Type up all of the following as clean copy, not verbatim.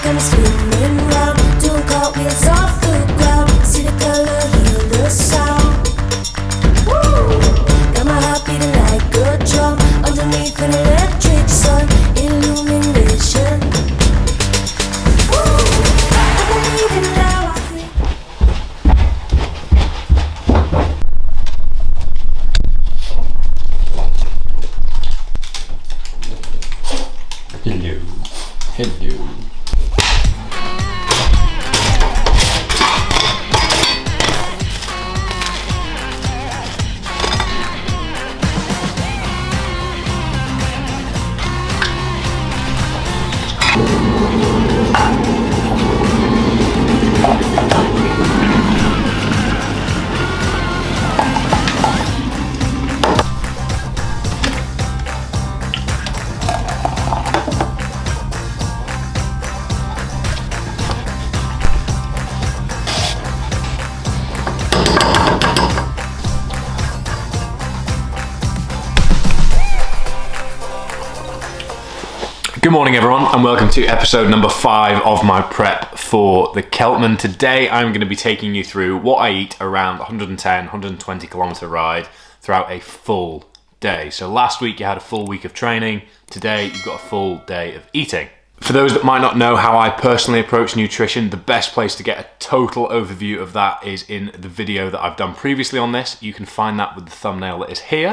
I'm spinning round, doing cartwheels off the ground. See the color, hear the sound. Woo! Got my heart beating like a drum underneath an electric sun. Illumination. Woo! I believe it now. I think. Hello. Hello. Good morning everyone and welcome to episode number 5 of my prep for the Celtman. Today I'm going to be taking you through what I eat around 110-120 kilometer ride throughout a full day. So last week you had a full week of training, today you've got a full day of eating. For those that might not know how I personally approach nutrition, the best place to get a total overview of that is in the video that I've done previously on this. You can find that with the thumbnail that is here,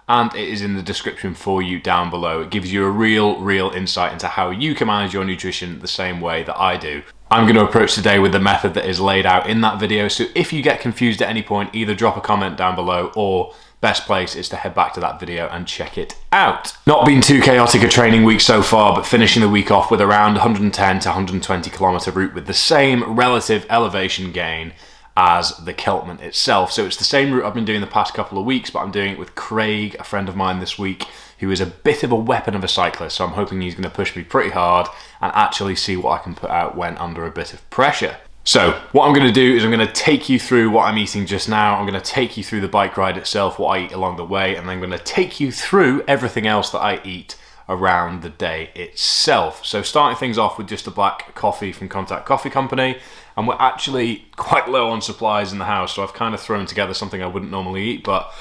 and it is in the description for you down below. It gives you a real insight into how you can manage your nutrition the same way that I do. I'm going to approach today with the method that is laid out in that video, so if you get confused at any point, either drop a comment down below or best place is to head back to that video and check it out. Not been too chaotic a training week so far, but finishing the week off with around 110 to 120 kilometer route with the same relative elevation gain as the Celtman itself. So it's the same route I've been doing the past couple of weeks, but I'm doing it with Craig, a friend of mine this week, who is a bit of a weapon of a cyclist. So I'm hoping he's going to push me pretty hard and actually see what I can put out when under a bit of pressure. So what I'm going to do is I'm going to take you through what I'm eating just now. I'm going to take you through the bike ride itself, what I eat along the way, and then I'm going to take you through everything else that I eat around the day itself. So starting things off with just a black coffee from Contact Coffee Company, and we're actually quite low on supplies in the house, so I've kind of thrown together something I wouldn't normally eat, but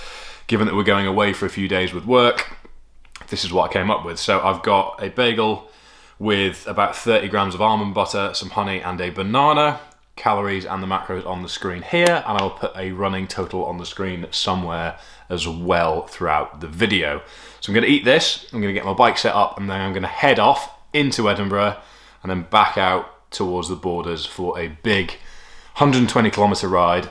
given that we're going away for a few days with work, this is what I came up with. So I've got a bagel with about 30 grams of almond butter, some honey and a banana, calories and the macros on the screen here, and I'll put a running total on the screen somewhere as well throughout the video. So I'm going to eat this, I'm going to get my bike set up, and then I'm going to head off into Edinburgh and then back out towards the borders for a big 120 kilometer ride,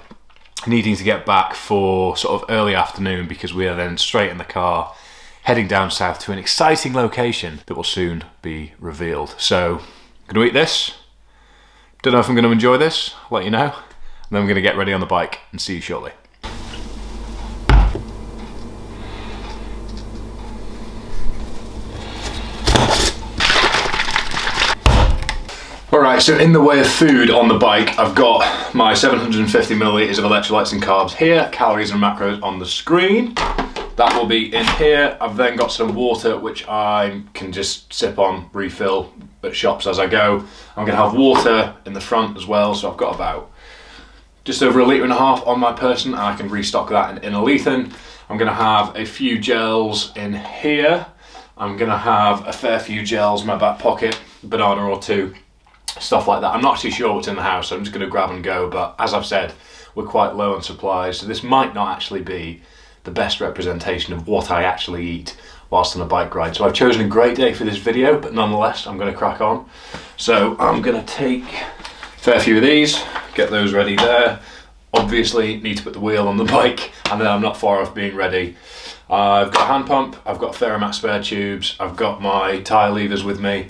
needing to get back for sort of early afternoon because we are then straight in the car heading down south to an exciting location that will soon be revealed. So I'm going to eat this. Don't know if I'm going to enjoy this, I'll let you know, and then I'm going to get ready on the bike and see you shortly. Alright, so in the way of food on the bike, I've got my 750 milliliters of electrolytes and carbs here, calories and macros on the screen. That will be in here. I've then got some water which I can just sip on, refill at shops as I go. I'm going to have water in the front as well, so I've got about just over 1.5 litres on my person, and I can restock that in a Lethan. I'm going to have a few gels in here. I'm going to have a fair few gels in my back pocket, a banana or two, stuff like that. I'm not too sure what's in the house, so I'm just going to grab and go, but as I've said, we're quite low on supplies, so this might not actually be the best representation of what I actually eat whilst on a bike ride. So I've chosen a great day for this video, but nonetheless I'm going to crack on. So I'm going to take a fair few of these, get those ready there. Obviously need to put the wheel on the bike, and then I'm not far off being ready. I've got a hand pump, I've got a fair amount of spare tubes, I've got my tyre levers with me.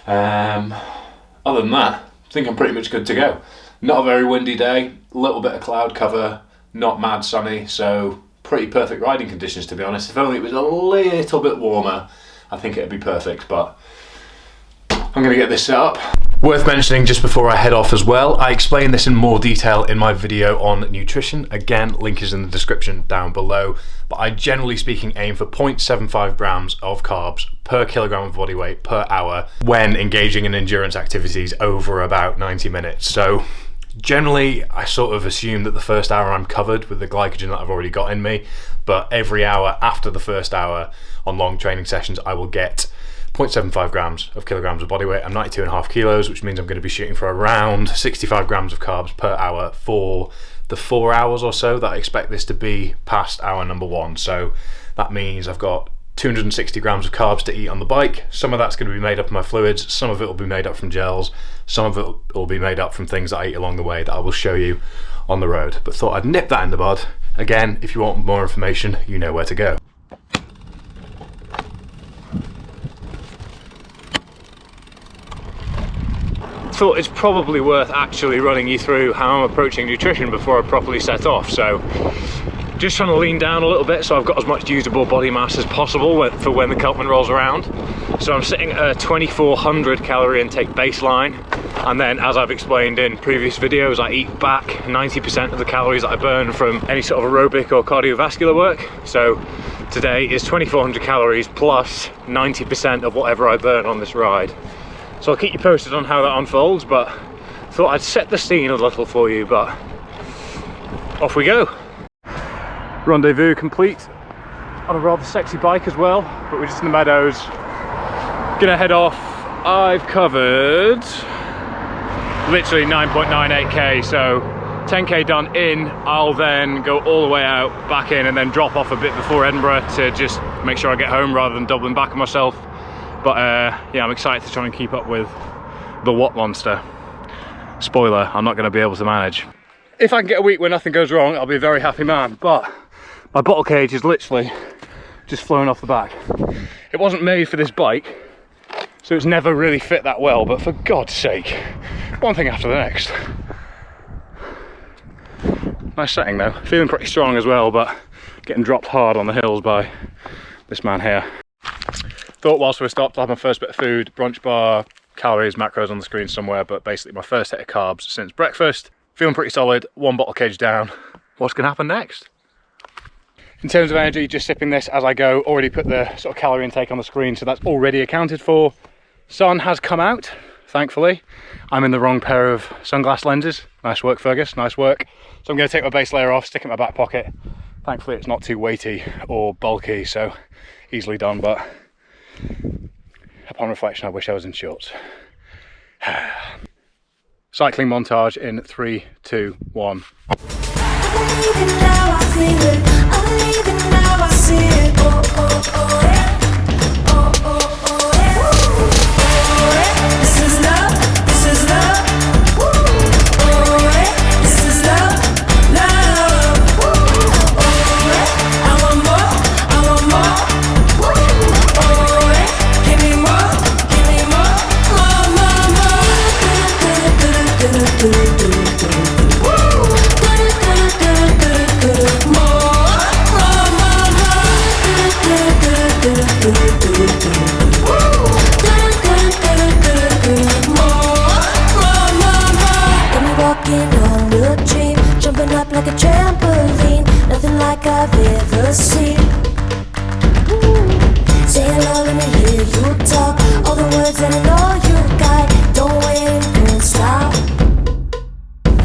Other than that, I think I'm pretty much good to go. Not a very windy day, a little bit of cloud cover, not mad sunny, so pretty perfect riding conditions, to be honest. If only it was a little bit warmer, I think it'd be perfect, but I'm going to get this set up. Worth mentioning just before I head off as well, I explain this in more detail in my video on nutrition. Again, link is in the description down below. But I generally speaking aim for 0.75 grams of carbs per kilogram of body weight per hour when engaging in endurance activities over about 90 minutes. So generally, I sort of assume that the first hour I'm covered with the glycogen that I've already got in me, but every hour after the first hour on long training sessions, I will get 0.75 grams of kilograms of body weight. I'm 92.5 kilos, which means I'm going to be shooting for around 65 grams of carbs per hour for the 4 hours or so that I expect this to be past hour number 1. So that means I've got 260 grams of carbs to eat on the bike. Some of that's going to be made up of my fluids, some of it will be made up from gels, some of it will be made up from things that I eat along the way that I will show you on the road. But thought I'd nip that in the bud. Again, if you want more information, you know where to go. Thought it's probably worth actually running you through how I'm approaching nutrition before I properly set off. So just trying to lean down a little bit so I've got as much usable body mass as possible for when the Celtman rolls around. So I'm sitting at a 2400 calorie intake baseline, and then as I've explained in previous videos, I eat back 90% of the calories that I burn from any sort of aerobic or cardiovascular work. So today is 2400 calories plus 90% of whatever I burn on this ride. So I'll keep you posted on how that unfolds, but thought I'd set the scene a little for you, but off we go. Rendezvous complete on a rather sexy bike as well, but we're just in the meadows. Gonna head off. I've covered literally 9.98k, so 10k done in. I'll then go all the way out, back in, and then drop off a bit before Edinburgh to just make sure I get home rather than doubling back on myself. But yeah, I'm excited to try and keep up with the Watt monster. Spoiler, I'm not going to be able to manage. If I can get a week where nothing goes wrong, I'll be a very happy man, but my bottle cage is literally just flown off the back. It wasn't made for this bike, so it's never really fit that well, but for God's sake, one thing after the next. Nice setting though, feeling pretty strong as well, but getting dropped hard on the hills by this man here. Thought whilst we were stopped, I'll have my first bit of food, brunch bar, calories, macros on the screen somewhere, but basically my first hit of carbs since breakfast. Feeling pretty solid, one bottle cage down. What's going to happen next? In terms of energy, just sipping this as I go. Already put the sort of calorie intake on the screen, so that's already accounted for. Sun has come out, thankfully. I'm in the wrong pair of sunglass lenses. Nice work, Fergus, nice work. So I'm going to take my base layer off, stick it in my back pocket. Thankfully it's not too weighty or bulky, so easily done, but upon reflection I wish I was in shorts. Cycling montage in 3, 2, 1. Like a trampoline, nothing like I've ever seen. Say hello, let me hear you talk. All the words that I know you got. Don't wait, don't stop.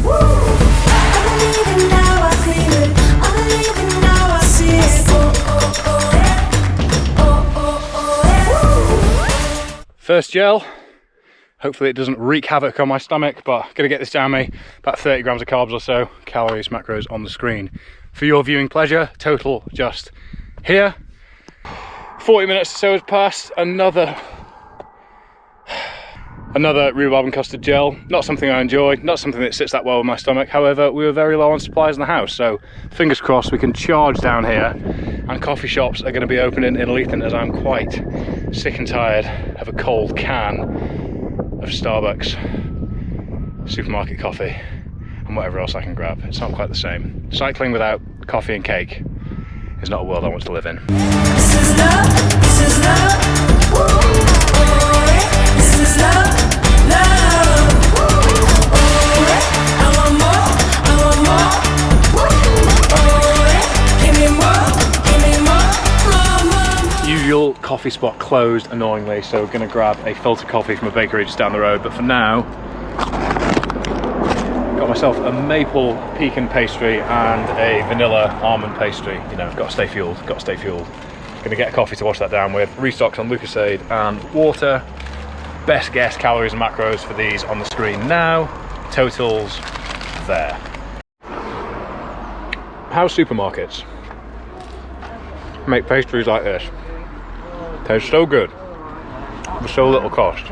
I'm leaving now, I feel it. I'm leaving now, I see it. First gel. Hopefully it doesn't wreak havoc on my stomach, but gonna get this down me. About 30 grams of carbs or so, calories, macros on the screen. For your viewing pleasure, total just here. 40 minutes or so has passed, another rhubarb and custard gel. Not something I enjoy, not something that sits that well with my stomach. However, we were very low on supplies in the house, so fingers crossed we can charge down here. And coffee shops are gonna be opening in Leithen, as I'm quite sick and tired of a cold can of Starbucks supermarket coffee and whatever else I can grab. It's not quite the same. Cycling without coffee and cake is not a world I want to live in. This is love, this is love. This is love, love. coffee spot closed, annoyingly, so we're going to grab a filter coffee from a bakery just down the road. But for now, got myself a maple pecan pastry and a vanilla almond pastry. You know, got to stay fueled, got to stay fueled. Going to get a coffee to wash that down with. Restocks on Lucozade and water. Best guess calories and macros for these on the screen now. Totals there. How supermarkets make pastries like this taste so good for so little cost,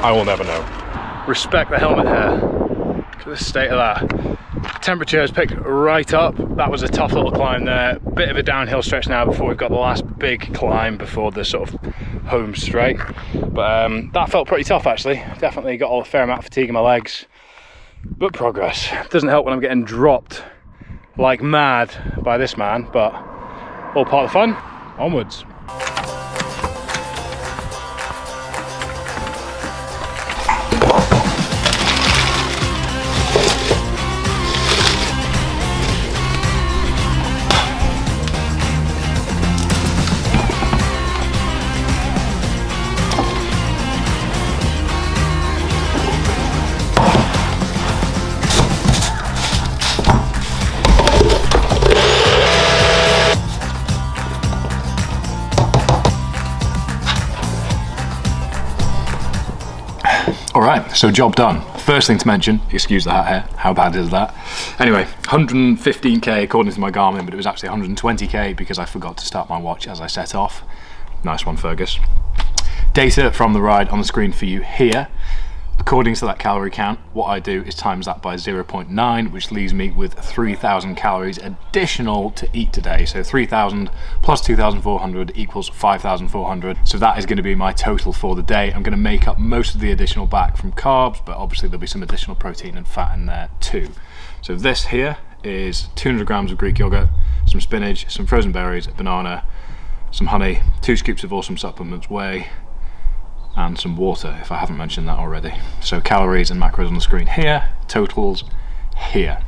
I will never know. Respect the helmet hair. Look at the state of that. Temperature has picked right up. That was a tough little climb there. Bit of a downhill stretch now before we've got the last big climb before the sort of home straight. But that felt pretty tough actually. Definitely got a fair amount of fatigue in my legs. But progress. Doesn't help when I'm getting dropped like mad by this man, but all part of the fun. Onwards. Alright, so job done. First thing to mention, excuse the hat hair, how bad is that? Anyway, 115k according to my Garmin, but it was actually 120k because I forgot to start my watch as I set off. Nice one, Fergus. Data from the ride on the screen for you here. According to that calorie count, what I do is times that by 0.9, which leaves me with 3,000 calories additional to eat today. So 3,000 plus 2,400 equals 5,400. So that is going to be my total for the day. I'm going to make up most of the additional back from carbs, but obviously there'll be some additional protein and fat in there too. So this here is 200 grams of Greek yogurt, some spinach, some frozen berries, a banana, some honey, 2 scoops of awesome supplements whey, and some water, if I haven't mentioned that already. So calories and macros on the screen here, totals here.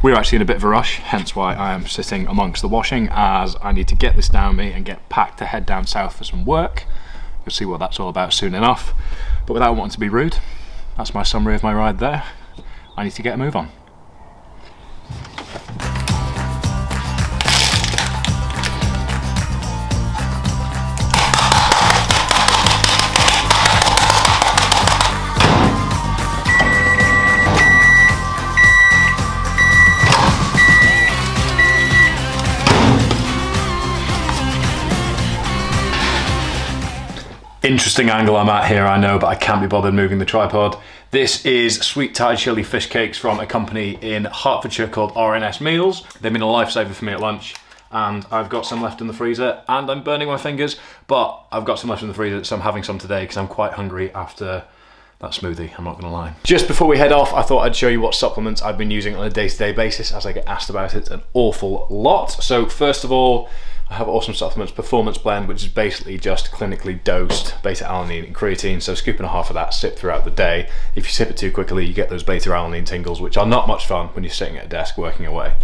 We're actually in a bit of a rush, hence why I am sitting amongst the washing, as I need to get this down me and get packed to head down south for some work. You'll see what that's all about soon enough. But without wanting to be rude, that's my summary of my ride there. I need to get a move on. Interesting angle I'm at here, I know, but I can't be bothered moving the tripod. This is sweet Thai chili fish cakes from a company in Hertfordshire called RNS Meals. They've been a lifesaver for me at lunch, and I've got some left in the freezer, and I'm burning my fingers, but I've got some left in the freezer, so I'm having some today because I'm quite hungry after that smoothie, I'm not gonna lie. Just before we head off, I thought I'd show you what supplements I've been using on a day-to-day basis, as I get asked about it an awful lot. So first of all, I have Awesome Supplements Performance Blend, which is basically just clinically dosed beta-alanine and creatine. So scoop and a half of that, sip throughout the day. If you sip it too quickly, you get those beta-alanine tingles, which are not much fun when you're sitting at a desk working away.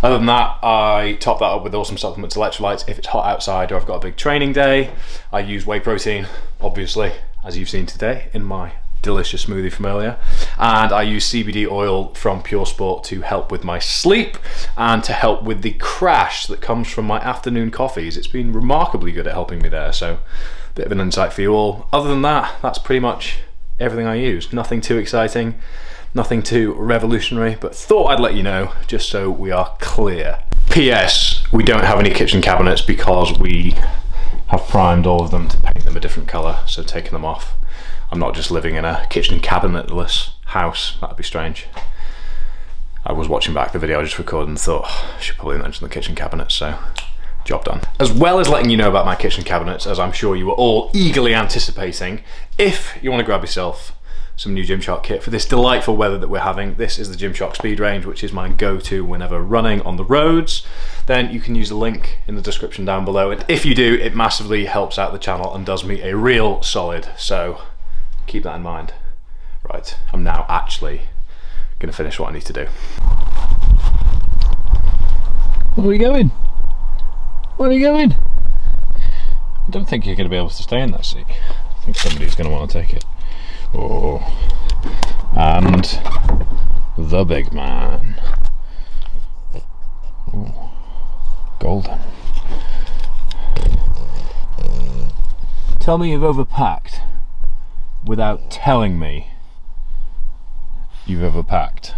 Other than that, I top that up with Awesome Supplements Electrolytes if it's hot outside or I've got a big training day. I use whey protein, obviously, as you've seen today in my delicious smoothie from earlier, and I use CBD oil from Pure Sport to help with my sleep and to help with the crash that comes from my afternoon coffees. It's been remarkably good at helping me there, so a bit of an insight for you all. Other than that, that's pretty much everything I use. Nothing too exciting, nothing too revolutionary, but thought I'd let you know just so we are clear. P.S. We don't have any kitchen cabinets because we have primed all of them to paint them a different colour, so taking them off. I'm not just living in a kitchen cabinetless house, that'd be strange. I was watching back the video I just recorded and thought, I should probably mention the kitchen cabinets, so job done. As well as letting you know about my kitchen cabinets, as I'm sure you were all eagerly anticipating, if you want to grab yourself some new Gymshark kit for this delightful weather that we're having, this is the Gymshark Speed Range, which is my go-to whenever running on the roads, then you can use the link in the description down below. And if you do, it massively helps out the channel and does me a real solid, so keep that in mind. Right, I'm now actually going to finish what I need to do. Where are we going? Where are we going? I don't think you're going to be able to stay in that seat. I think somebody's going to want to take it. Oh, and the big man. Ooh, golden. Tell me you've overpacked without telling me you've overpacked.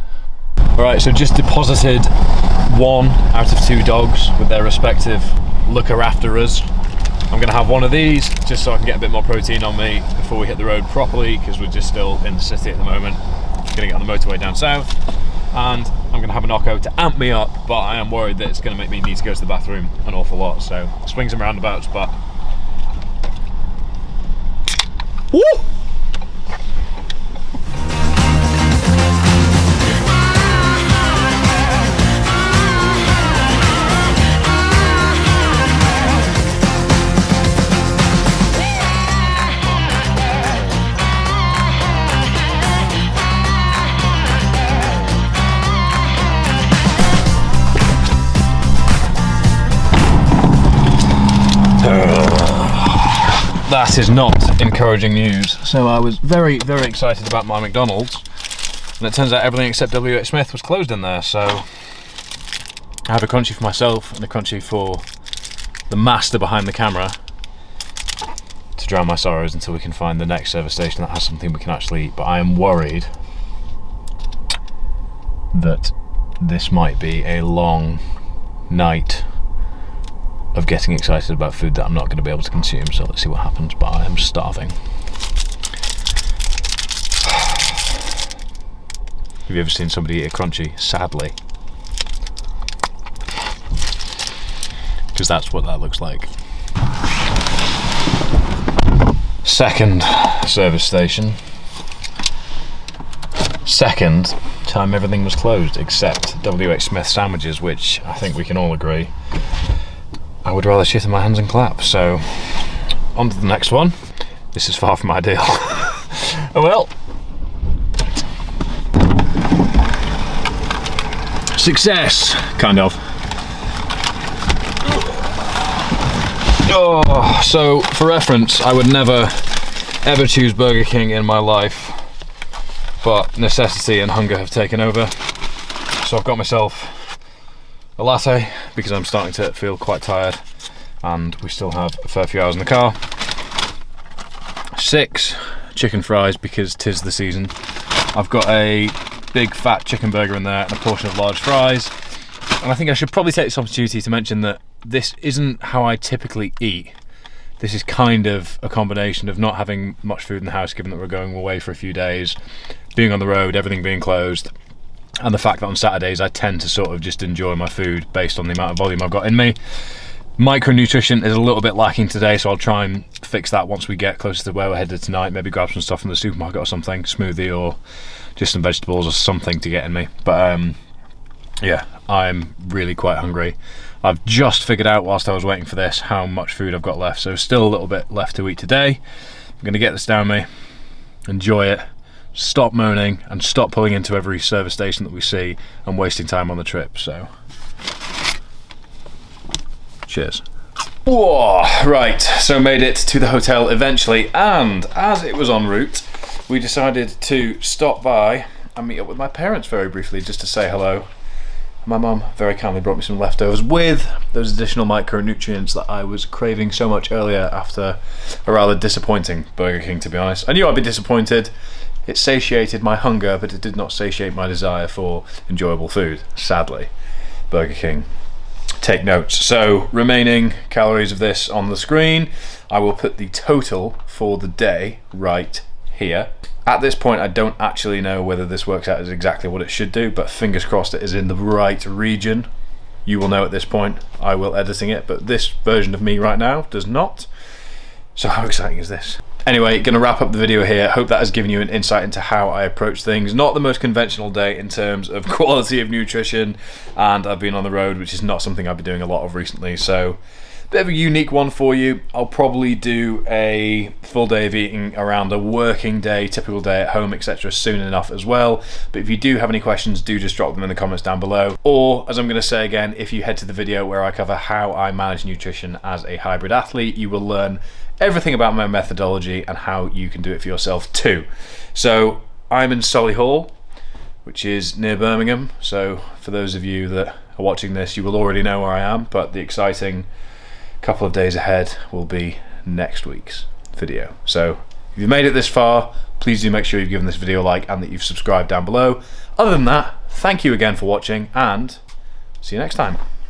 Alright, so just deposited 1 out of 2 dogs with their respective looker-afterers. I'm going to have one of these just so I can get a bit more protein on me before we hit the road properly, because we're just still in the city at the moment. Going to get on the motorway down south, and I'm going to have a knocko to amp me up, but I am worried that it's going to make me need to go to the bathroom an awful lot, so swings and roundabouts, but... Woo! That is not encouraging news. So I was very, very excited about my McDonald's, and it turns out everything except W.H. Smith was closed in there, so I have a crunchy for myself and a crunchy for the master behind the camera to drown my sorrows until we can find the next service station that has something we can actually eat. But I am worried that this might be a long night of getting excited about food that I'm not going to be able to consume, so let's see what happens, but I am starving. Have you ever seen somebody eat a crunchy? Sadly. Because that's what that looks like. Second service station. Second time everything was closed except W.H. Smith sandwiches, which I think we can all agree I would rather shit in my hands and clap. So, on to the next one. This is far from ideal. Oh well. Success, kind of. Oh, so for reference, I would never ever choose Burger King in my life, but necessity and hunger have taken over. So I've got myself a latte because I'm starting to feel quite tired and we still have a fair few hours in the car. 6 chicken fries because 'tis the season. I've got a big fat chicken burger in there and a portion of large fries. And I think I should probably take this opportunity to mention that this isn't how I typically eat. This is kind of a combination of not having much food in the house given that we're going away for a few days, being on the road, everything being closed, and the fact that on Saturdays I tend to sort of just enjoy my food based on the amount of volume I've got in me. Micronutrition is a little bit lacking today, so I'll try and fix that once we get closer to where we're headed tonight. Maybe grab some stuff from the supermarket or something, smoothie or just some vegetables or something to get in me. But yeah, I'm really quite hungry. I've just figured out whilst I was waiting for this how much food I've got left, so still a little bit left to eat today. I'm going to get this down me, enjoy it, stop moaning and stop pulling into every service station that we see and wasting time on the trip. So cheers. Whoa, right, so made it to the hotel eventually, and as it was en route we decided to stop by and meet up with my parents very briefly just to say hello. My mum very kindly brought me some leftovers with those additional micronutrients that I was craving so much earlier after a rather disappointing Burger King, to be honest. I knew I'd be disappointed. It satiated my hunger, but it did not satiate my desire for enjoyable food, sadly. Burger King. Take notes. So, remaining calories of this on the screen. I will put the total for the day right here. At this point, I don't actually know whether this works out as exactly what it should do, but fingers crossed it is in the right region. You will know at this point. I will editing it, but this version of me right now does not. So how exciting is this? Anyway, gonna wrap up the video here. Hope that has given you an insight into how I approach things. Not the most conventional day in terms of quality of nutrition, and I've been on the road, which is not something I've been doing a lot of recently, so bit of a unique one for you. I'll probably do a full day of eating around a working day, typical day at home, etc. soon enough as well. But if you do have any questions, do just drop them in the comments down below. Or, as I'm going to say again, if you head to the video where I cover how I manage nutrition as a hybrid athlete, you will learn everything about my methodology and how you can do it for yourself too. So I'm in Solihull, which is near Birmingham. So for those of you that are watching this, you will already know where I am, but the exciting couple of days ahead will be next week's video. So if you've made it this far, please do make sure you've given this video a like and that you've subscribed down below. Other than that, thank you again for watching and see you next time.